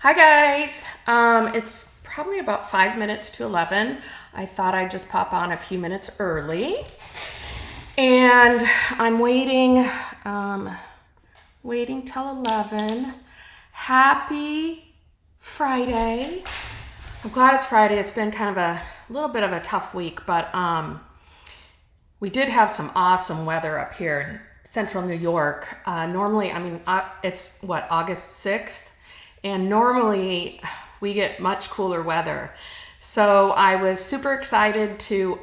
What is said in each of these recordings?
Hi guys, it's probably about 5 minutes to 11. I thought I'd just pop on a few minutes early. And I'm waiting till 11. Happy Friday. I'm glad it's Friday. It's been kind of a little bit of a tough week, but we did have some awesome weather up here in central New York. Normally, it's August 6th? And normally we get much cooler weather. So I was super excited to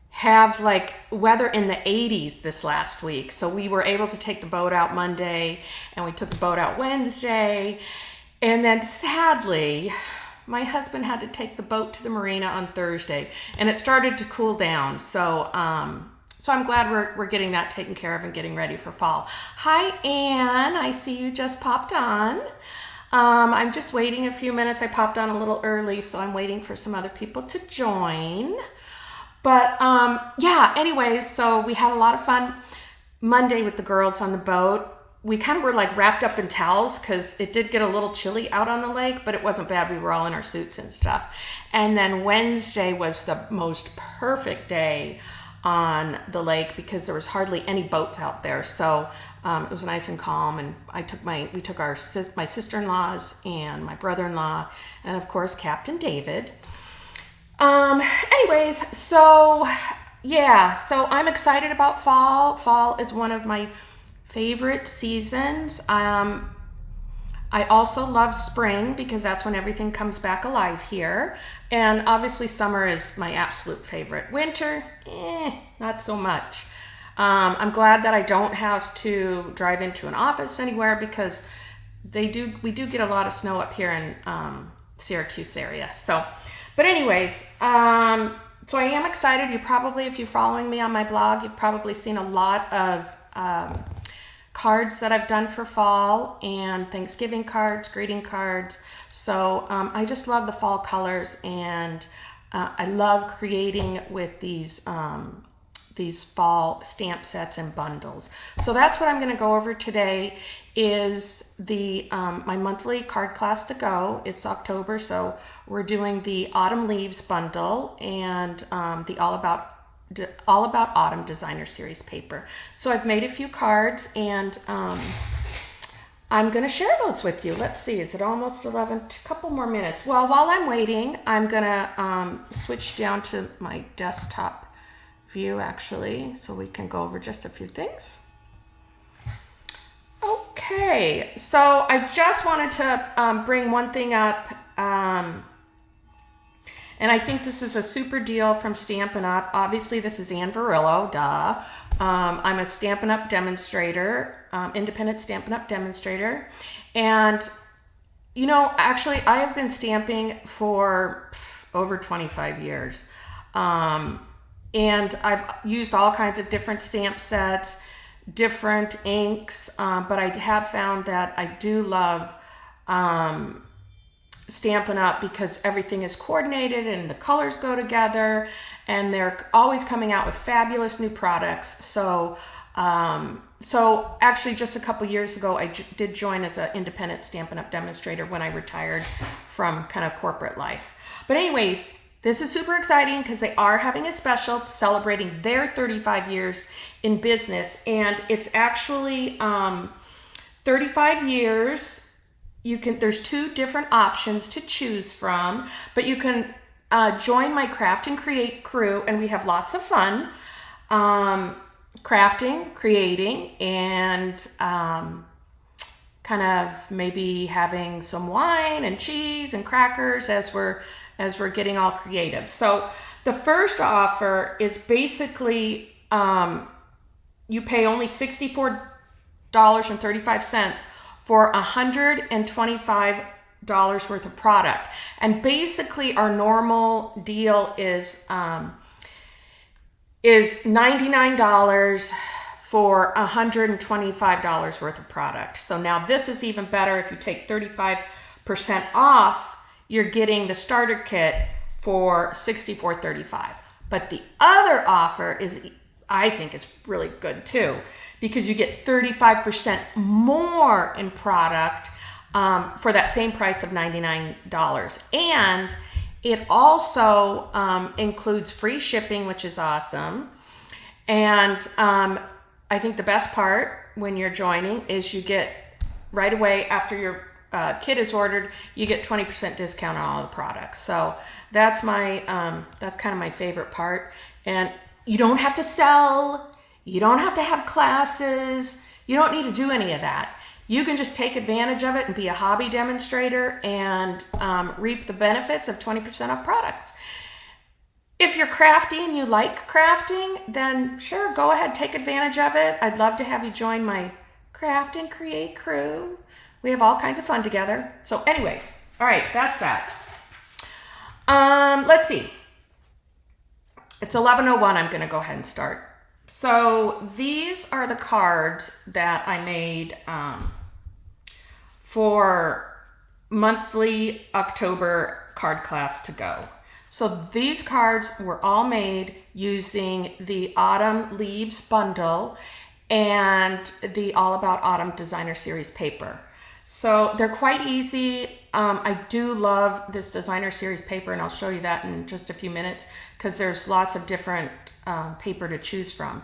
have like weather in the 80s this last week. So we were able to take the boat out Monday and we took the boat out Wednesday. And then sadly, my husband had to take the boat to the marina on Thursday and it started to cool down. So I'm glad we're getting that taken care of and getting ready for fall. Hi, Anne. I see you just popped on. I'm just waiting a few minutes. I popped on a little early, so I'm waiting for some other people to join. But yeah, anyways, so we had a lot of fun Monday with the girls on the boat. We kind of were like wrapped up in towels because it did get a little chilly out on the lake, but it wasn't bad. We were all in our suits and stuff. And then Wednesday was the most perfect day on the lake because there was hardly any boats out there. So it was nice and calm. And we took my sister-in-laws and my brother-in-law and of course, Captain David. Anyways, so yeah, so I'm excited about fall. Fall is one of my favorite seasons. I also love spring because that's when everything comes back alive here. And obviously summer is my absolute favorite. Winter, not so much. I'm glad that I don't have to drive into an office anywhere because we do get a lot of snow up here in Syracuse area. So, but anyways, so I am excited. If you're following me on my blog, you've probably seen a lot of cards that I've done for fall and Thanksgiving cards, greeting cards. So I just love the fall colors and I love creating with these fall stamp sets and bundles. So that's what I'm going to go over today is the my monthly card class to go. It's October, so we're doing the Autumn Leaves bundle and the All About Autumn Designer Series paper. So I've made a few cards and I'm going to share those with you. Let's see, is it almost 11? A couple more minutes. Well, while I'm waiting, I'm going to switch down to my desktop view actually, so we can go over just a few things. Okay, so I just wanted to bring one thing up. And I think this is a super deal from Stampin' Up. Obviously, this is Ann Verillo, duh. I'm a Stampin' Up demonstrator, independent Stampin' Up demonstrator. And, you know, actually, I have been stamping for over 25 years. And I've used all kinds of different stamp sets, different inks, but I have found that I do love Stampin' Up because everything is coordinated and the colors go together and they're always coming out with fabulous new products. So actually just a couple years ago, I did join as an independent Stampin' Up demonstrator when I retired from kind of corporate life. But anyways, this is super exciting because they are having a special celebrating their 35 years in business. And it's actually 35 years. There's two different options to choose from, but you can join my Craft and Create crew, and we have lots of fun crafting, creating, and kind of maybe having some wine and cheese and crackers as we're getting all creative. So the first offer is basically you pay only $64.35 for $125 worth of product. And basically our normal deal is $99 for $125 worth of product. So now this is even better. If you take 35% off, you're getting the starter kit for $64.35. But the other offer is, I think it's really good too, because you get 35% more in product for that same price of $99. And it also includes free shipping, which is awesome. And I think the best part when you're joining is you get right away after your kit is ordered, you get 20% discount on all the products. So that's that's kind of my favorite part. And you don't have to sell, you don't have to have classes, you don't need to do any of that. You can just take advantage of it and be a hobby demonstrator and reap the benefits of 20% off products. If you're crafty and you like crafting, then sure, go ahead, take advantage of it. I'd love to have you join my Craft and Create crew. We have all kinds of fun together. So anyways, all right, that's that. Let's see. It's 11:01. I'm going to go ahead and start. So these are the cards that I made for monthly October card class to go. So these cards were all made using the Autumn Leaves bundle and the All About Autumn Designer Series paper. So they're quite easy. I do love this Designer Series paper, and I'll show you that in just a few minutes because there's lots of different paper to choose from.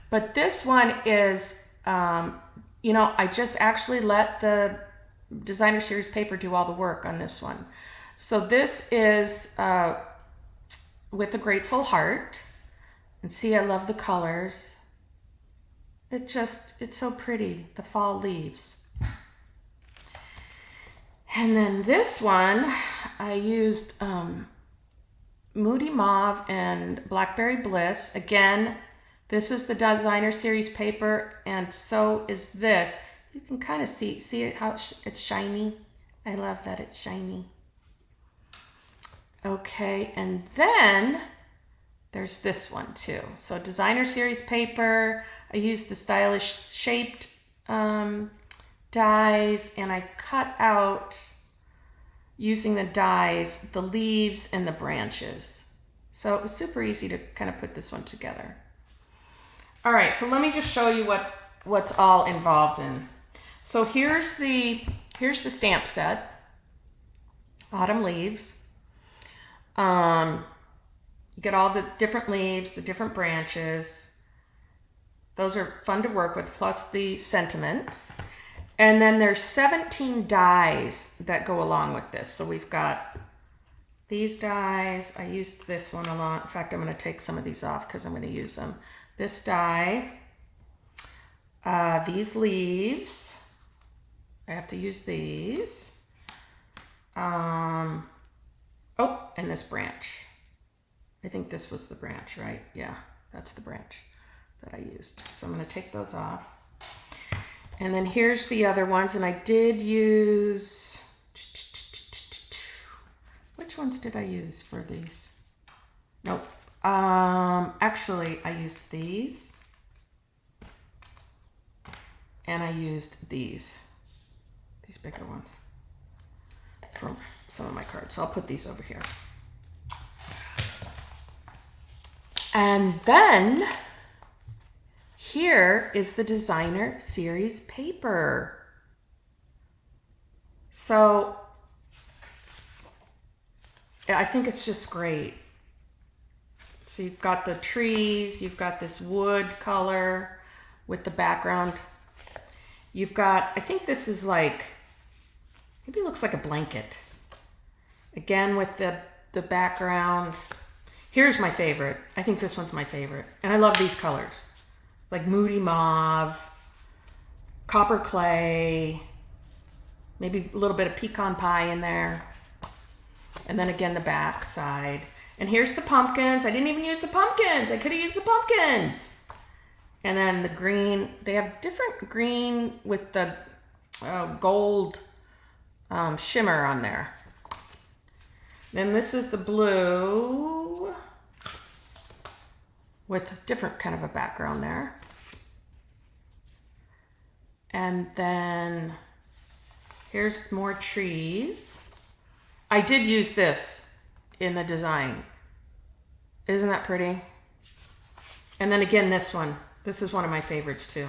But this one is, I just actually let the Designer Series paper do all the work on this one. So this is with a grateful heart. And see, I love the colors. It's so pretty, the fall leaves. And then this one, I used Moody Mauve and Blackberry Bliss. Again, this is the Designer Series paper, and so is this. You can kind of see it, how it's shiny. I love that it's shiny. Okay, and then there's this one too. So Designer Series paper, I used the stylish shaped dies, and I cut out, using the dies, the leaves and the branches. So it was super easy to kind of put this one together. All right, so let me just show you what's all involved in. So here's the stamp set, Autumn Leaves. You get all the different leaves, the different branches. Those are fun to work with, plus the sentiments. And then there's 17 dies that go along with this. So we've got these dies. I used this one a lot. In fact, I'm going to take some of these off because I'm going to use them. This die, these leaves. I have to use these. Oh, and this branch. I think this was the branch, right? Yeah, that's the branch that I used. So I'm going to take those off. And then here's the other ones, and I did use, which ones did I use for these? Nope. Actually, I used these, and I used these bigger ones from some of my cards. So I'll put these over here. And then here is the Designer Series paper. So I think it's just great. So you've got the trees, you've got this wood color with the background. You've got, I think this is like, maybe it looks like a blanket. Again, with the background. Here's my favorite. I think this one's my favorite. And I love these colors. Like Moody Mauve, Copper Clay, maybe a little bit of pecan pie in there. And then again, the back side. And here's the pumpkins. I didn't even use the pumpkins. I could have used the pumpkins. And then the green. They have different green with the gold shimmer on there. Then this is the blue with different kind of a background there. And then here's more trees. I did use this in the design. Isn't that pretty? And then again, this one. This is one of my favorites too.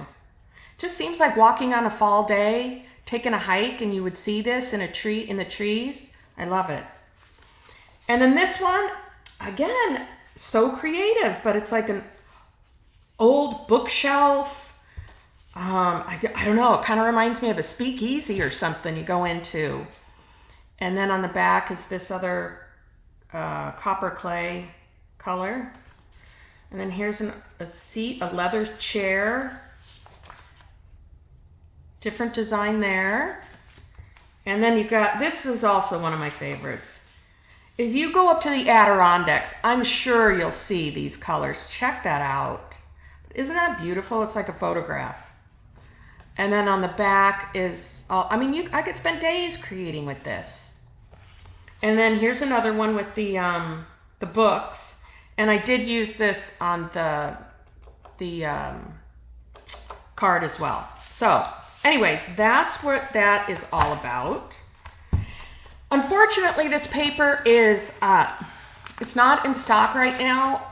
Just seems like walking on a fall day taken a hike and you would see this in a tree, in the trees. I love it. And then this one, again, so creative, but it's like an old bookshelf. I don't know, it kind of reminds me of a speakeasy or something you go into. And then on the back is this other copper clay color. And then here's a seat, a leather chair. Different design there. And then you've got, this is also one of my favorites. If you go up to the Adirondacks, I'm sure you'll see these colors. Check that out. Isn't that beautiful? It's like a photograph. And then on the back is, I mean, I could spend days creating with this. And then here's another one with the books. And I did use this on the card as well. So anyways, that's what that is all about. Unfortunately, this paper is, it's not in stock right now.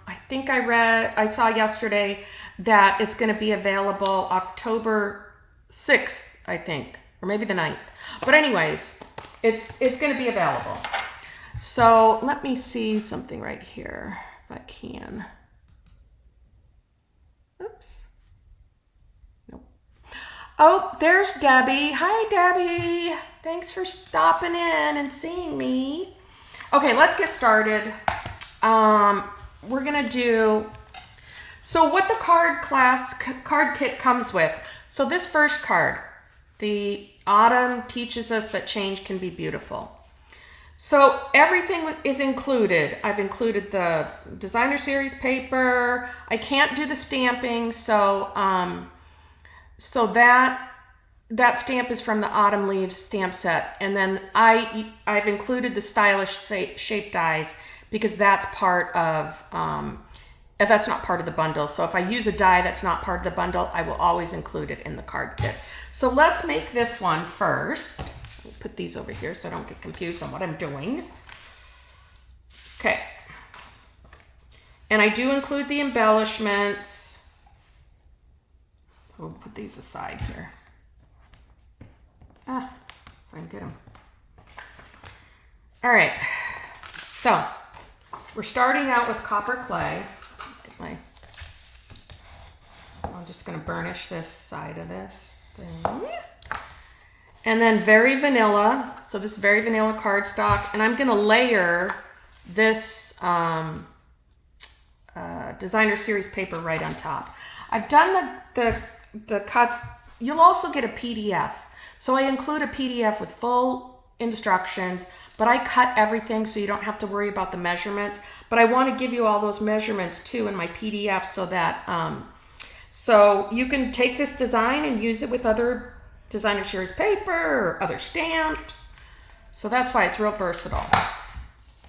I think I saw yesterday that it's going to be available October 6th, I think, or maybe the 9th. But anyways, it's going to be available. So let me see something right here, if I can. Oops. Nope. Oh, there's Debbie. Hi, Debbie. Thanks for stopping in and seeing me. Okay, let's get started. We're gonna do, so what the card kit comes with. So this first card, the autumn teaches us that change can be beautiful. So everything is included. I've included the designer series paper. I can't do the stamping, so that stamp is from the Autumn Leaves stamp set. And then I've included the stylish shape dies because that's part of, that's not part of the bundle. So if I use a die that's not part of the bundle, I will always include it in the card kit. So let's make this one first. We'll put these over here so I don't get confused on what I'm doing. Okay. And I do include the embellishments. So we'll put these aside here. If I can get them. All right, so we're starting out with copper clay. I'm just going to burnish this side of this thing. And then very vanilla. So this is very vanilla cardstock. And I'm going to layer this designer series paper right on top. I've done the cuts. You'll also get a PDF. So I include a PDF with full instructions, but I cut everything so you don't have to worry about the measurements. But I want to give you all those measurements too in my PDF so that so you can take this design and use it with other designer series paper or other stamps. So that's why it's real versatile.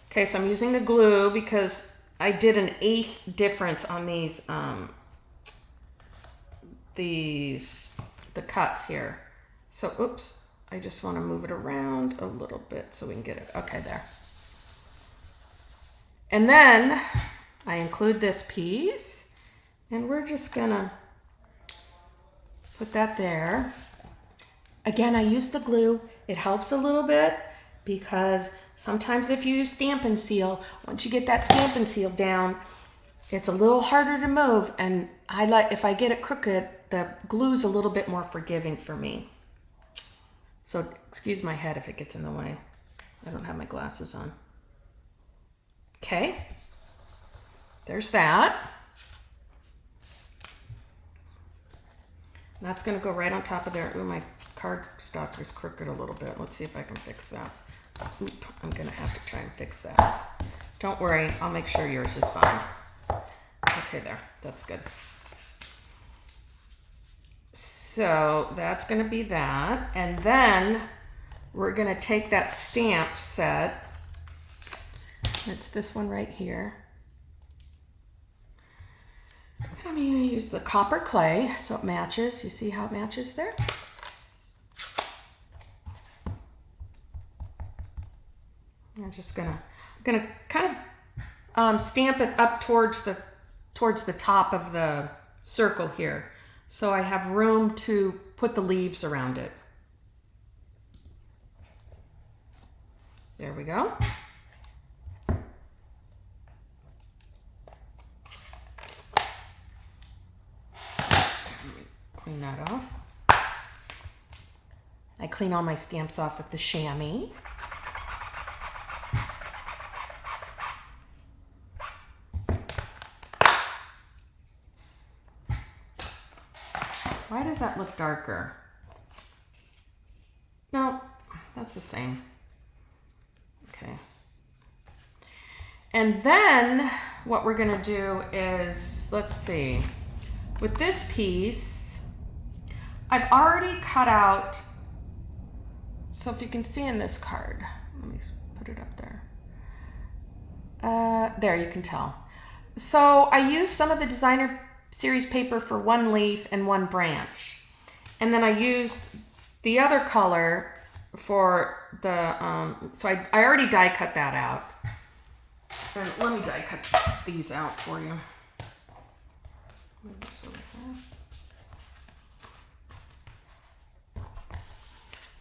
Okay, so I'm using the glue because I did an 1/8 difference on the cuts here. So, oops, I just want to move it around a little bit so we can get it. Okay, there. And then I include this piece and we're just gonna put that there. Again, I use the glue. It helps a little bit because sometimes if you use Stampin' Seal, once you get that Stampin' Seal down, it's a little harder to move. And if I get it crooked, the glue's a little bit more forgiving for me. So excuse my head if it gets in the way. I don't have my glasses on. Okay, there's that. That's gonna go right on top of there. Ooh, my cardstock is crooked a little bit. Let's see if I can fix that. Oop, I'm gonna have to try and fix that. Don't worry, I'll make sure yours is fine. Okay, there, that's good. So that's going to be that. And then we're going to take that stamp set. It's this one right here. I'm going to use the copper clay so it matches. You see how it matches there? I'm just going to kind of stamp it up towards the top of the circle here. So I have room to put the leaves around it. There we go. Clean that off. I clean all my stamps off with the chamois. Why does that look darker? No, that's the same. Okay. And then what we're gonna do is, let's see, with this piece, I've already cut out, so if you can see in this card, let me put it up there. There, you can tell. So I used some of the designer series paper for one leaf and one branch. And then I used the other color for the, so I already die cut that out. And let me die cut these out for you.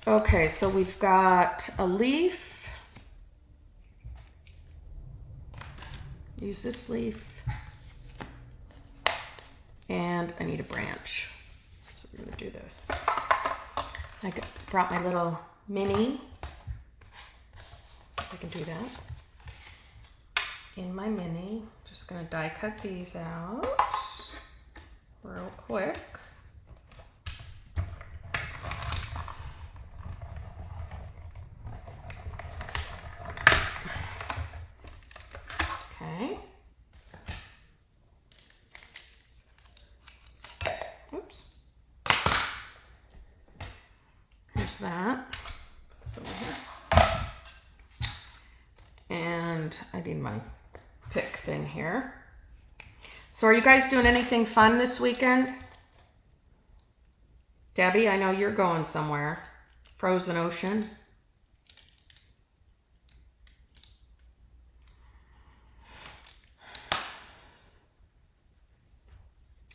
Okay, so we've got a leaf. Use this leaf. And I need a branch. So we're gonna do this. I brought my little mini. I can do that. In my mini, just gonna die cut these out real quick. Okay. Oops. Here's that. Put this over here. And I need my pick thing here. So are you guys doing anything fun this weekend? Debbie, I know you're going somewhere. Frozen ocean.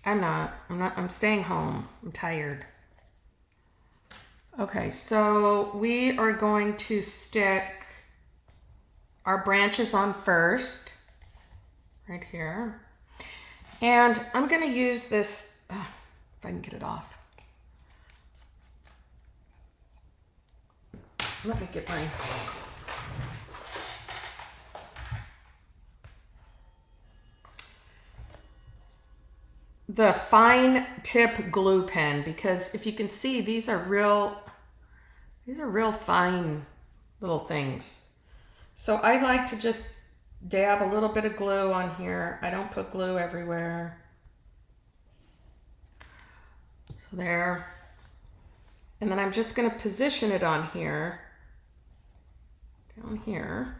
I'm staying home. I'm tired. Okay, so we are going to stick our branches on first, right here. And I'm gonna use this, if I can get it off. Let me get my, the fine tip glue pen, because if you can see, these are real fine little things. So I like to just dab a little bit of glue on here. I don't put glue everywhere. So there. And then I'm just going to position it on here, down here.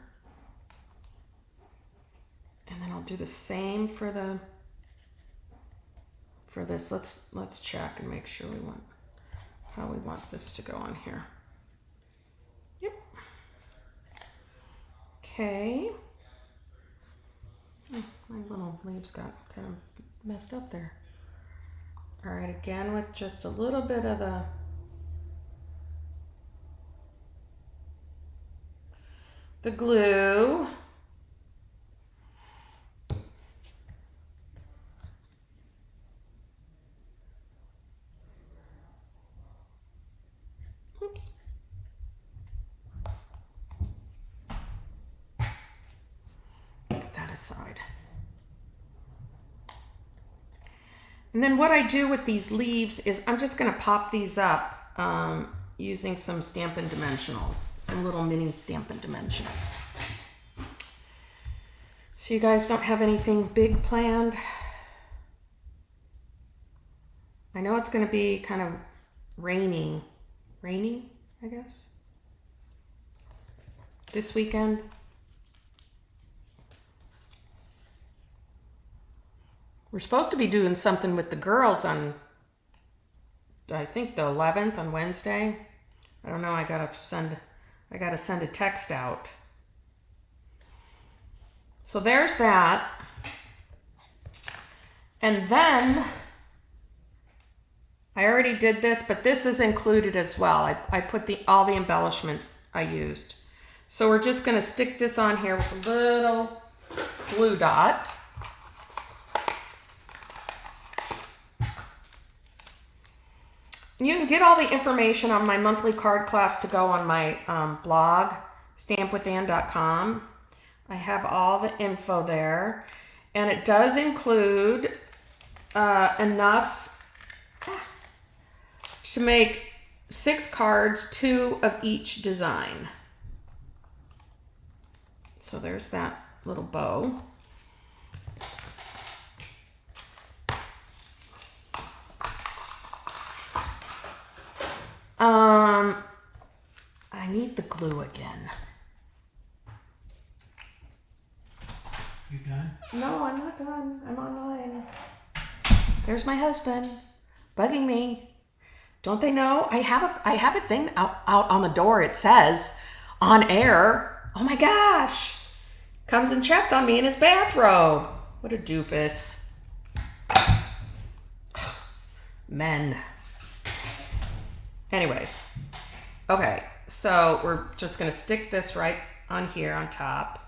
And then I'll do the same for this. Let's check and make sure how we want this to go on here. Yep. Okay. Oh, my little leaves got kind of messed up there. All right, again with just a little bit of the glue. Oops. Put that aside. And then what I do with these leaves is I'm just going to pop these up using some Stampin' Dimensionals, some little mini Stampin' Dimensionals. So you guys don't have anything big planned? I know it's going to be kind of rainy, I guess, this weekend. We're supposed to be doing something with the girls on, I think, the 11th, on Wednesday. I don't know. I gotta send a text out. So there's that. And then I already did this, but this is included as well. I put all the embellishments I used. So we're just gonna stick this on here with a little glue dot. You can get all the information on my monthly card class to go on my blog, stampwithann.com. I have all the info there, and it does include enough to make 6 cards, 2 of each design. So there's that little bow. I need the glue again. You done? No, I'm not done. I'm online. There's my husband bugging me. Don't they know? I have a thing out on the door. It says on air. Oh my gosh. Comes and checks on me in his bathrobe. What a doofus. Men. Anyways. Okay, so we're just gonna stick this right on here on top.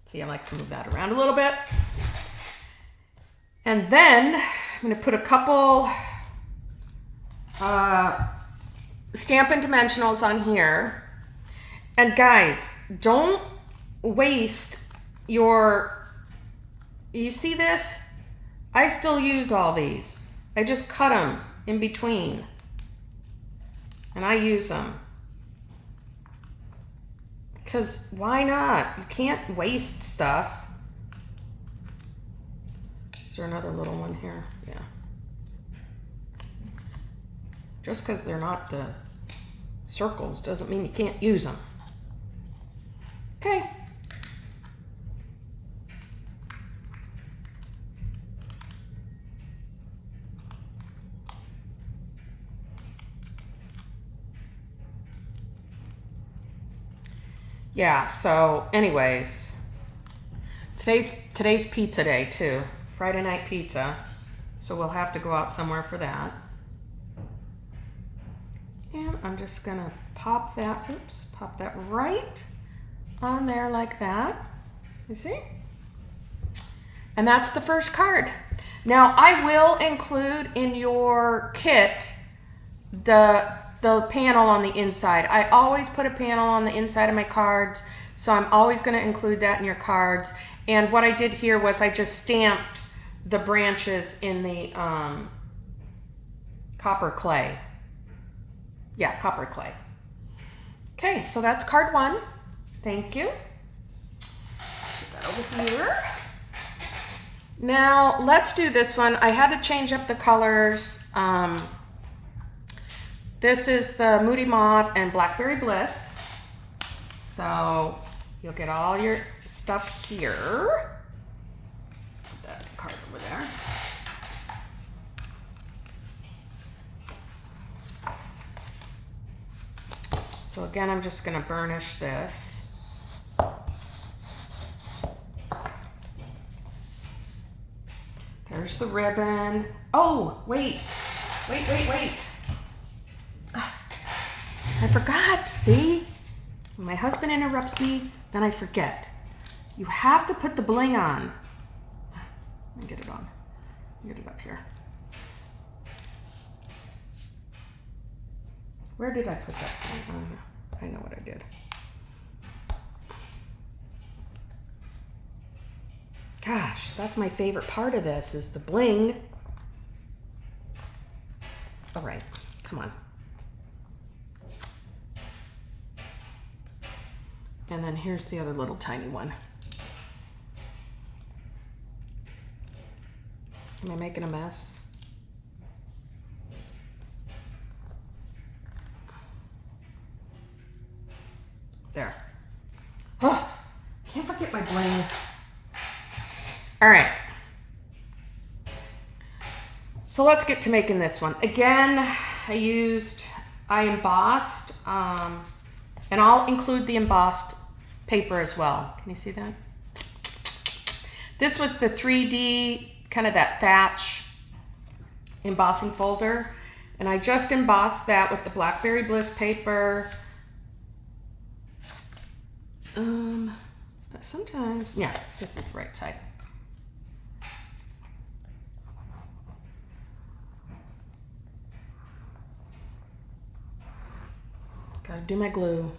See, I like to move that around a little bit. And then I'm gonna put a couple Stampin' Dimensionals on here. And guys, don't waste your, you see this? I still use all these. I just cut them in between. And I use them. Because why not? You can't waste stuff. Is there another little one here? Yeah. Just because they're not the circles doesn't mean you can't use them. Okay. Yeah, so anyways, today's pizza day too. Friday night pizza. So we'll have to go out somewhere for that. And I'm just gonna pop that right on there like that. You see? And that's the first card. Now I will include in your kit the panel on the inside. I always put a panel on the inside of my cards, so I'm always going to include that in your cards. And what I did here was I just stamped the branches in the copper clay. Yeah, copper clay. Okay, so that's card 1. Thank you. Put that over here. Now let's do this one. I had to change up the colors. This is the Moody Mauve and Blackberry Bliss. So you'll get all your stuff here. Put that card over there. So again, I'm just gonna burnish this. There's the ribbon. Oh, wait. I forgot, see? When my husband interrupts me, then I forget. You have to put the bling on. Let me get it on. Get it up here. Where did I put that? I know what I did. Gosh, that's my favorite part of this, is the bling. All right, come on. And then here's the other little tiny one. Am I making a mess? There. Oh, can't forget my bling. All right. So let's get to making this one. Again, I embossed, and I'll include the embossed paper as well. Can you see that? This was the 3D, kind of that thatch embossing folder. And I just embossed that with the Blackberry Bliss paper. Sometimes, yeah, this is the right side. Gotta do my glue.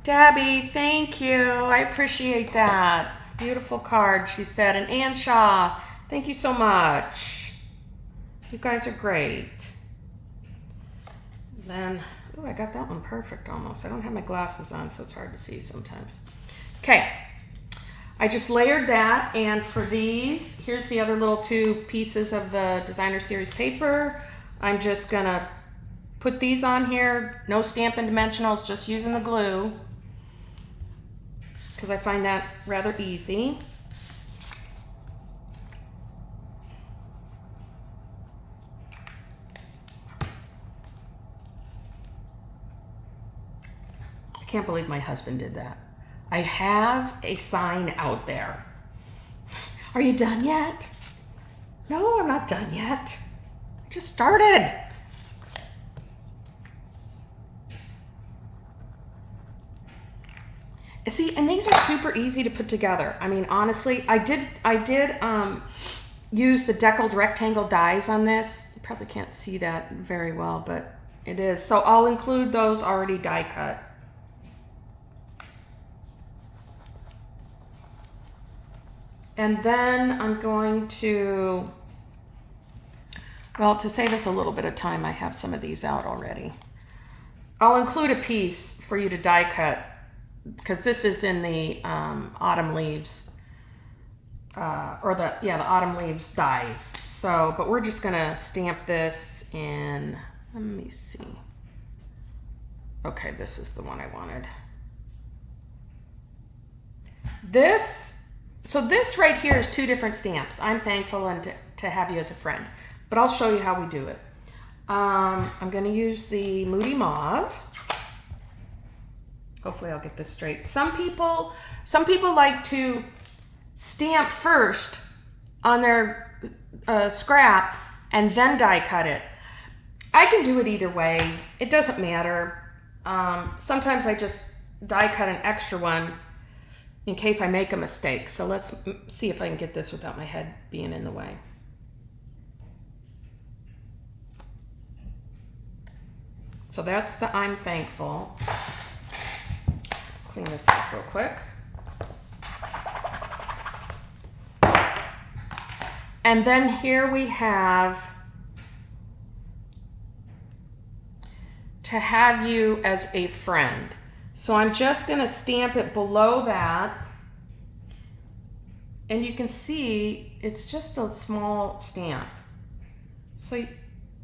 Debbie, thank you. I appreciate that. Beautiful card, she said. And Ann Shaw, thank you so much. You guys are great. Then, oh, I got that one perfect almost. I don't have my glasses on, so it's hard to see sometimes. Okay, I just layered that, and for these, here's the other little 2 pieces of the designer series paper. I'm just gonna put these on here, no Stampin' Dimensionals, just using the glue, because I find that rather easy. I can't believe my husband did that. I have a sign out there. Are you done yet? No, I'm not done yet. I just started. See, and these are super easy to put together. I mean, honestly, I did use the deckled rectangle dies on this. You probably can't see that very well, but it is. So I'll include those already die cut. And then I'm going to, well, to save us a little bit of time, I have some of these out already. I'll include a piece for you to die cut, because this is in the autumn leaves, the autumn leaves dies. So, but we're just gonna stamp this in, let me see. Okay, this is the one I wanted. So this right here is 2 different stamps. I'm thankful and to have you as a friend, but I'll show you how we do it. I'm gonna use the Moody Mauve. Hopefully I'll get this straight. Some people like to stamp first on their scrap and then die cut it. I can do it either way. It doesn't matter. Sometimes I just die cut an extra one in case I make a mistake. So let's see if I can get this without my head being in the way. So that's the I'm Thankful. Clean this off real quick. And then here we have to have you as a friend. So I'm just going to stamp it below that. And you can see it's just a small stamp. So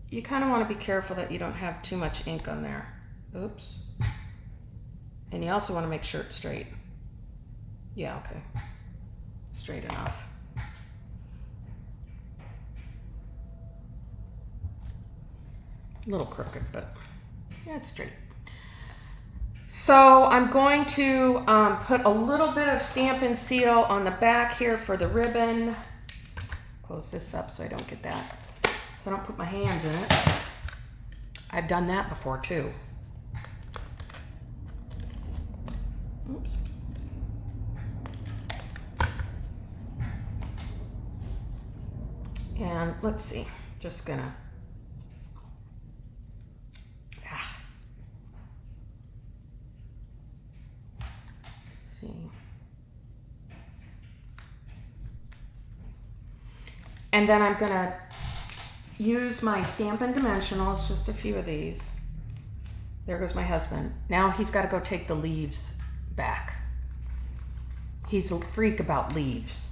you kind of want to be careful that you don't have too much ink on there. Oops. And you also want to make sure it's straight. Yeah, okay. Straight enough. A little crooked, but yeah, it's straight. So I'm going to put a little bit of Stampin' Seal on the back here for the ribbon. Close this up so I don't get that. So I don't put my hands in it. I've done that before too. Oops. And let's see, just gonna, see. And then I'm gonna use my Stampin' Dimensionals, just a few of these. There goes my husband. Now he's gotta go take the leaves back. He's a freak about leaves.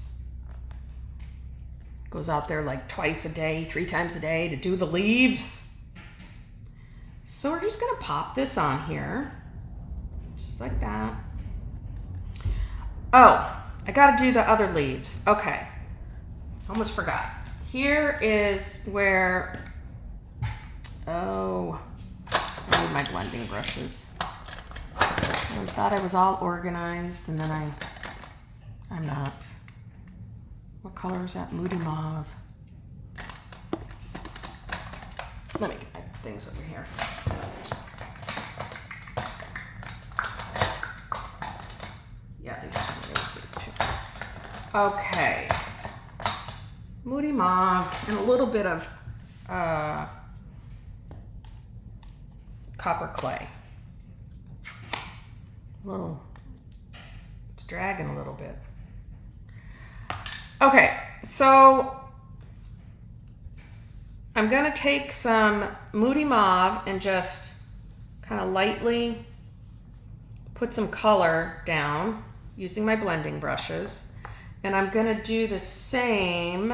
Goes out there like twice a day, 3 times a day to do the leaves. So we're just gonna pop this on here, just like that. Oh, I gotta do the other leaves. Okay, almost forgot. Here is where, oh, I need my blending brushes. I thought I was all organized, and then I'm not. What color is that? Moody Mauve. Let me get my things over here. Okay. Moody Mauve and a little bit of copper clay. It's dragging a little bit. Okay, so I'm gonna take some Moody Mauve and just kind of lightly put some color down using my blending brushes. And I'm gonna do the same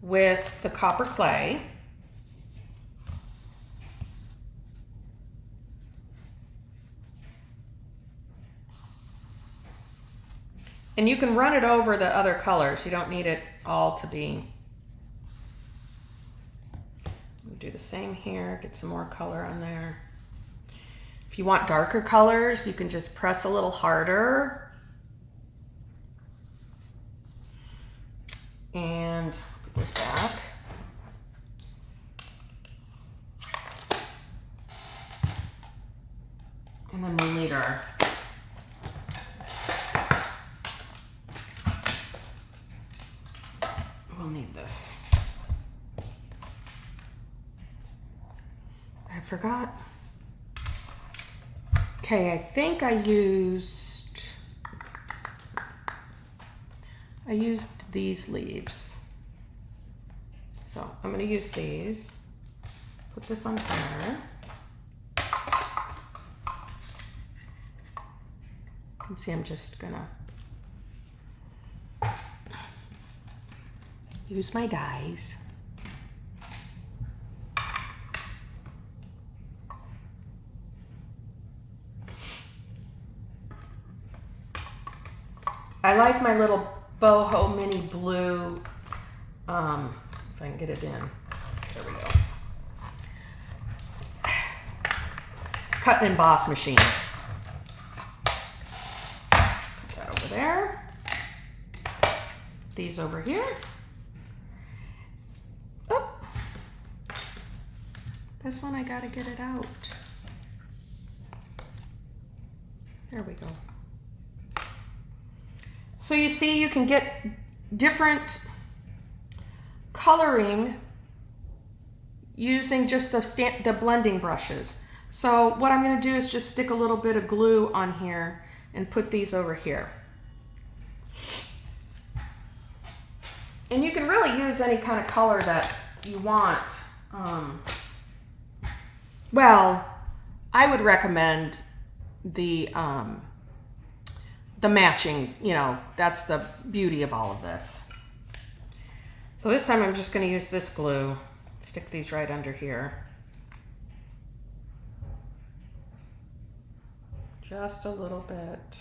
with the copper clay. And you can run it over the other colors. You don't need it all to be. Do the same here, get some more color on there. If you want darker colors, you can just press a little harder. And put this back. And then we'll need our need this. I forgot. Okay, I think I used these leaves. So I'm going to use these. Put this on here. You can see I'm just going to use my dies. I like my little boho mini blue, if I can get it in, there we go. Cut and emboss machine. Put that over there. These over here. This one I gotta get it out. There we go. So you see you can get different coloring using just the blending brushes. So what I'm gonna do is just stick a little bit of glue on here and put these over here. And you can really use any kind of color that you want. Well, I would recommend the matching, you know, that's the beauty of all of this. So this time I'm just going to use this glue, stick these right under here. Just a little bit.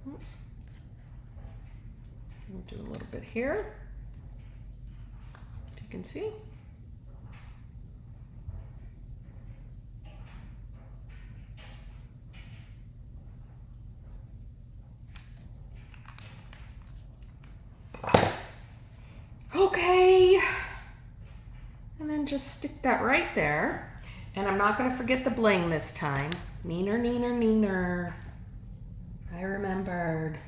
Oops. We'll do a little bit here, if you can see. Okay, and then just stick that right there. And I'm not going to forget the bling this time. Neener, neener, neener. I remembered.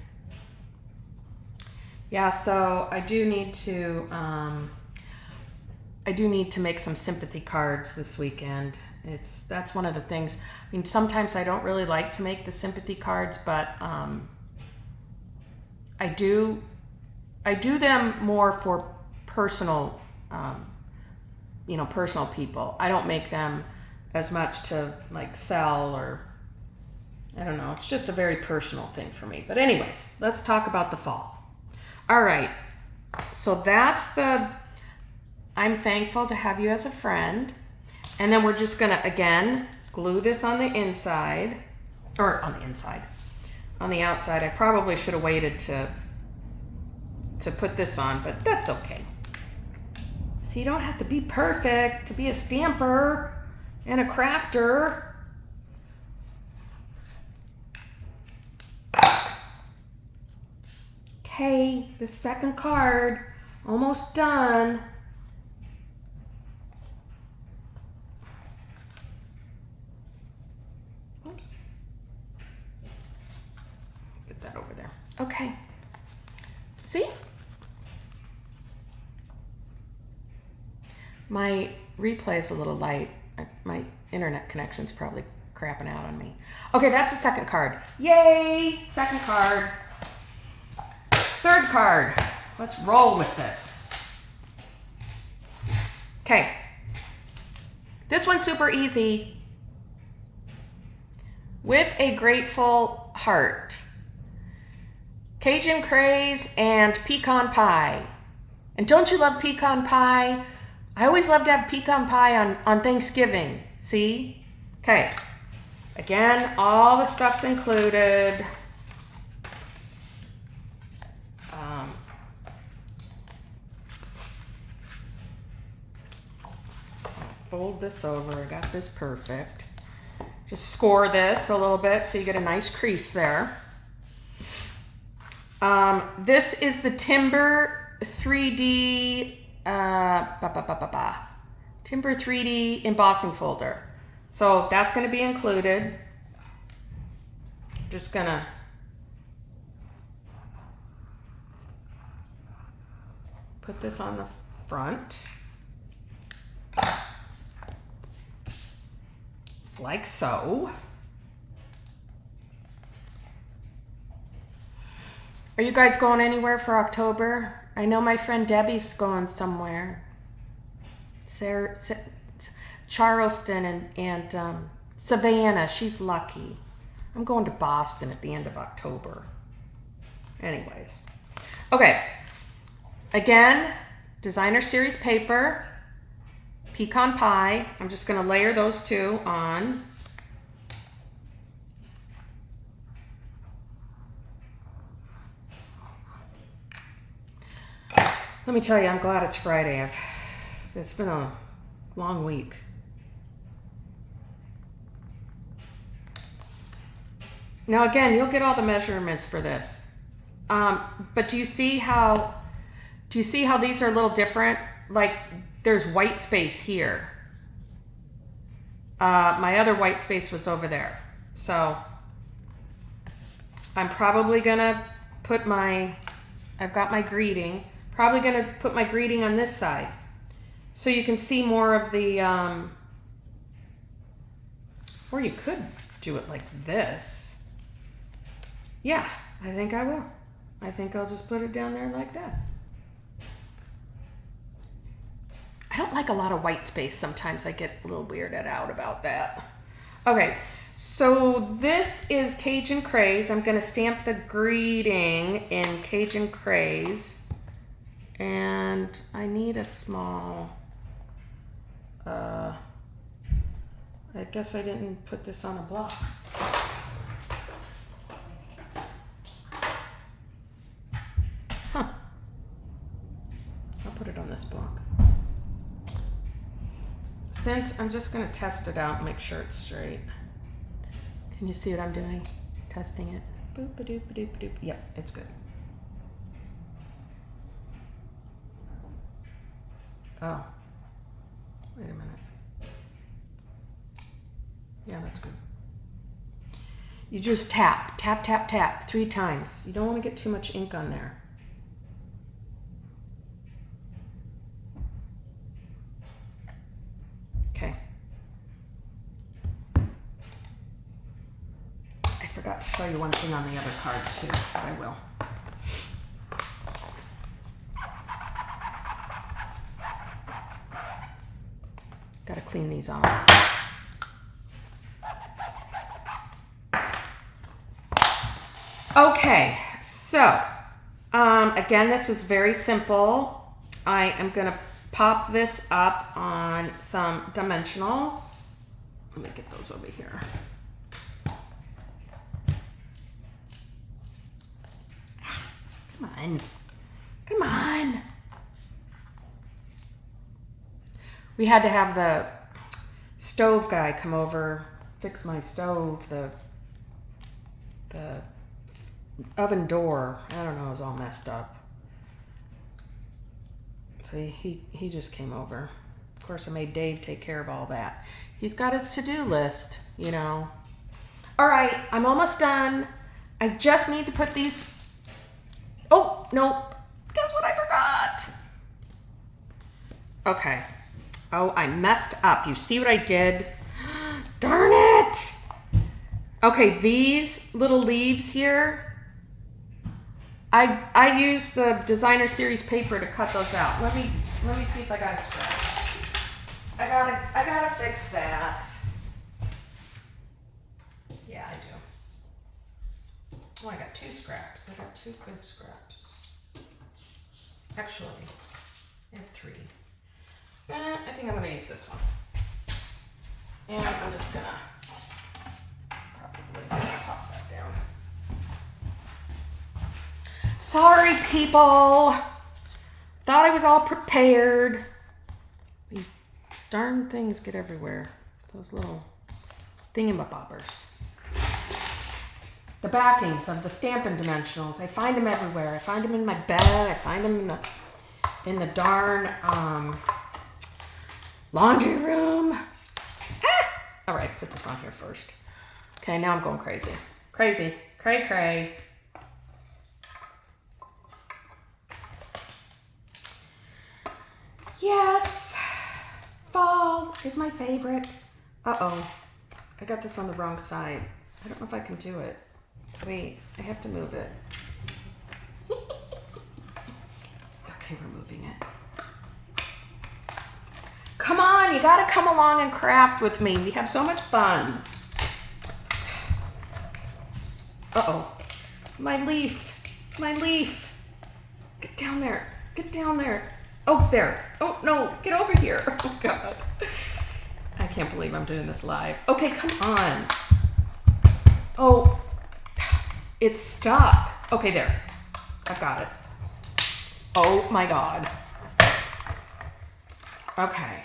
Yeah, so I do need to make some sympathy cards this weekend. That's one of the things. I mean, sometimes I don't really like to make the sympathy cards, but I do them more for personal, personal people. I don't make them as much to like sell or, I don't know. It's just a very personal thing for me. But anyways, let's talk about the fall. All right, so that's I'm thankful to have you as a friend. And then we're just gonna, again, glue this on the inside, or on the inside, on the outside. I probably should have waited to put this on, but that's okay. So you don't have to be perfect to be a stamper and a crafter. Okay, the second card, almost done. Okay. See? My replay is a little light. My internet connection's probably crapping out on me. Okay, that's the second card. Yay! Second card. Third card. Let's roll with this. Okay. This one's super easy. With a grateful heart. Cajun craze and pecan pie. And don't you love pecan pie? I always love to have pecan pie on Thanksgiving. See? Okay. Again, all the stuff's included. Fold this over. I got this perfect. Just score this a little bit so you get a nice crease there. This is the Timber 3D Timber 3D embossing folder. So that's going to be included. Just gonna put this on the front. Like so. Are you guys going anywhere for October? I know my friend Debbie's going somewhere. Charleston and Savannah, she's lucky. I'm going to Boston at the end of October. Anyways. Okay. Again, designer series paper. Pecan pie. I'm just going to layer those two on. Let me tell you, I'm glad it's Friday. It's been a long week. Now again, you'll get all the measurements for this. But do you see how these are a little different? Like, there's white space here. My other white space was over there. So I'm probably gonna put I've got my greeting. Probably gonna put my greeting on this side. So you can see more of the, or you could do it like this. Yeah, I think I will. I think I'll just put it down there like that. I don't like a lot of white space. Sometimes I get a little weirded out about that. Okay, so this is Cajun Craze. I'm gonna stamp the greeting in Cajun Craze. And I need a small, I guess I didn't put this on a block. Huh. I'll put it on this block. Since I'm just going to test it out and make sure it's straight. Can you see what I'm doing? Testing it. Boop-a-doop-a-doop-a-doop. Yep, it's good. Oh. Wait a minute. Yeah, that's good. You just tap, tap, tap, tap 3 times. You don't want to get too much ink on there. Okay. I forgot to show you one thing on the other card too, but I will. Got to clean these off. Okay, so again, this is very simple. I am going to pop this up on some dimensionals. Let me get those over here. Come on. Come on. We had to have the stove guy come over, fix my stove, the oven door, I don't know, it was all messed up. So he just came over. Of course, I made Dave take care of all that. He's got his to-do list, you know. All right, I'm almost done. I just need to put these nope. Guess what I forgot? Okay. Oh, I messed up. You see what I did? Darn it! Okay, these little leaves here, I use the designer series paper to cut those out. Let me see if I got a scratch. I gotta fix that. Yeah, I do. Oh, I got 2 scraps. I got 2 good scraps. Actually, I have 3. I think I'm gonna use this one. And I'm just gonna probably pop that down. Sorry, people. Thought I was all prepared. These darn things get everywhere. Those little thingamabobbers. The backings of the Stampin' Dimensionals. I find them everywhere. I find them in my bed. I find them in the darn laundry room. Ah! All right, put this on here first. Okay, now I'm going crazy. Crazy. Cray cray. Yes. Fall is my favorite. Uh-oh. I got this on the wrong side. I don't know if I can do it. Wait, I have to move it. Okay, we're moving it. Come on, you gotta come along and craft with me. We have so much fun. Uh-oh. My leaf. My leaf. Get down there. Get down there. Oh, there. Oh, no. Get over here. Oh, God. I can't believe I'm doing this live. Okay, come on. Oh, it's stuck. Okay, there. I've got it. Oh, my God. Okay.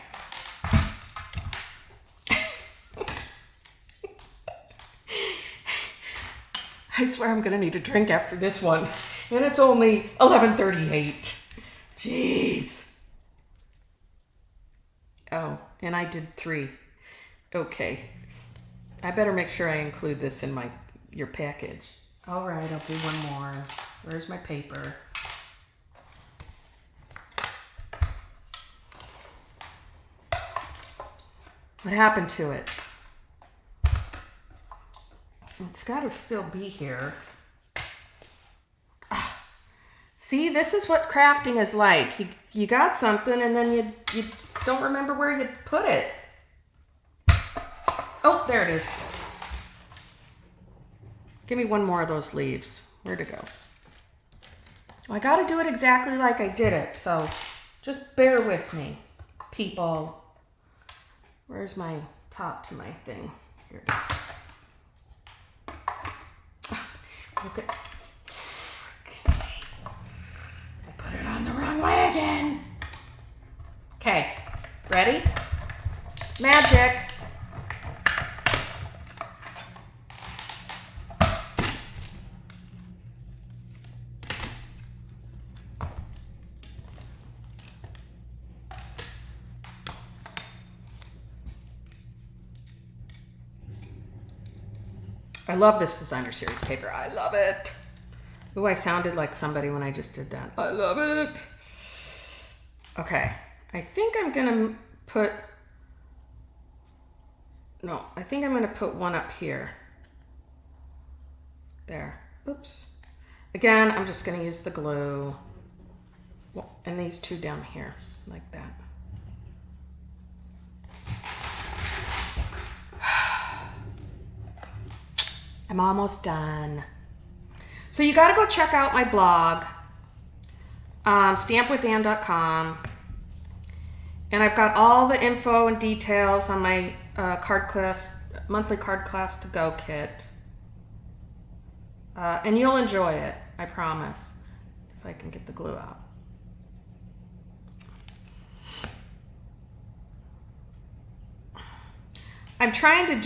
I swear I'm going to need a drink after this one. And it's only 11:38. Jeez. Oh, and I did 3. Okay. I better make sure I include this in your package. All right, I'll do one more. Where's my paper? What happened to it? It's got to still be here. See, this is what crafting is like. You got something and then you don't remember where you put it. Oh, there it is. Give me one more of those leaves. Where'd it go? Well, I got to do it exactly like I did it, so just bear with me, people. Where's my top to my thing? Here it is. Look at... Put it on the wrong way again. Okay, ready? Magic. I love this designer series paper. I love it. Ooh, I sounded like somebody when I just did that. I love it. Okay, I think I'm gonna put, no, I think I'm gonna put one up here. There, oops. Again, I'm just gonna use the glue. And these 2 down here, like that. I'm almost done. So you got to go check out my blog, stampwithann.com. And I've got all the info and details on my monthly card class to go kit. And you'll enjoy it, I promise, if I can get the glue out. I'm trying to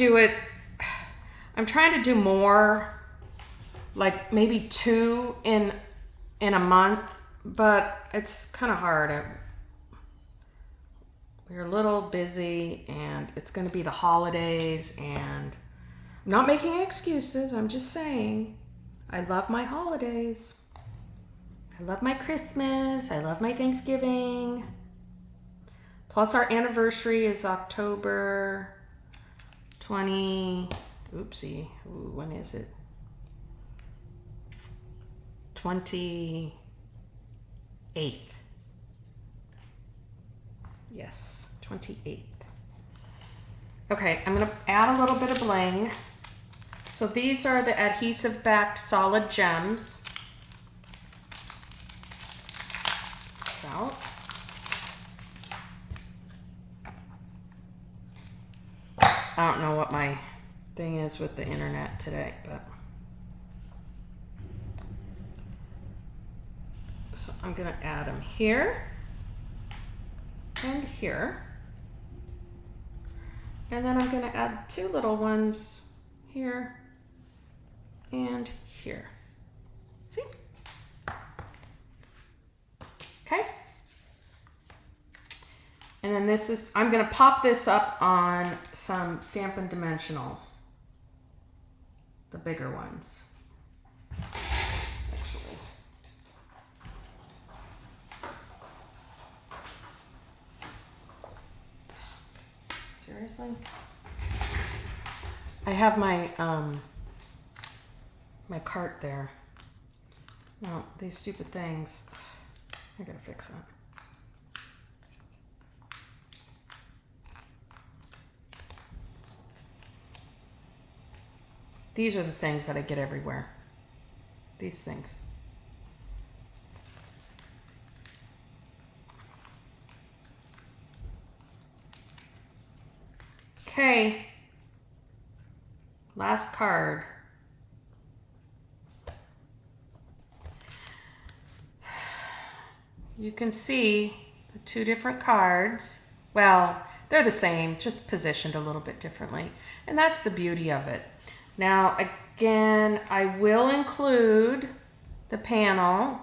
do more, like maybe 2 in a month, but it's kind of hard. We're a little busy and it's going to be the holidays, and I'm not making excuses. I'm just saying I love my holidays. I love my Christmas. I love my Thanksgiving. Plus our anniversary is October 20, oopsie, ooh, when is it? 28th. Yes, 28th. Okay, I'm gonna add a little bit of bling. So these are the adhesive backed solid gems. Out. I don't know what my thing is with the internet today, but so I'm gonna add them here and here, and then I'm gonna add two little ones here and here. See? Okay. And then this is, I'm gonna pop this up on some Stampin' Dimensionals, the bigger ones. Actually. Seriously? I have my, my cart there. No, these stupid things. I gotta fix that. These are the things that I get everywhere. These things. Okay. Last card. You can see the two different cards. Well, they're the same, just positioned a little bit differently. And that's the beauty of it. Now, again, I will include the panel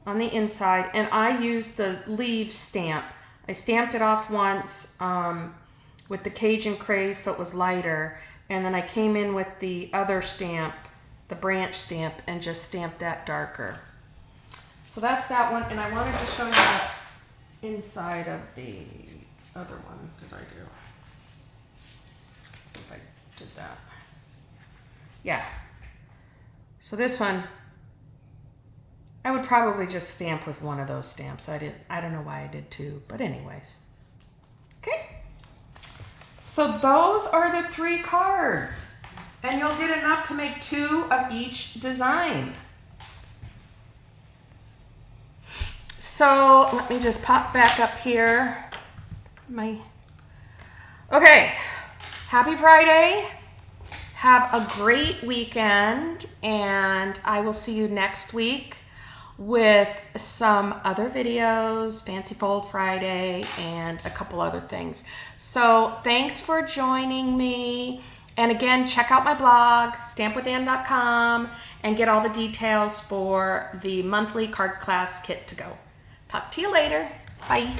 on the inside, and I used the leaf stamp. I stamped it off once with the Cajun Craze, so it was lighter, and then I came in with the other stamp, the branch stamp, and just stamped that darker. So that's that one, and I wanted to show you the inside of the other one. Did I do? Let's see if I did that. Yeah. So this one, I would probably just stamp with one of those stamps. I don't know why I did two, but anyways. Okay. So those are the 3 cards, and you'll get enough to make 2 of each design. So let me just pop back up here. Okay. Happy Friday. Have a great weekend, and I will see you next week with some other videos, Fancy Fold Friday, and a couple other things. So thanks for joining me. And again, check out my blog, stampwithann.com, and get all the details for the monthly card class kit to go. Talk to you later. Bye.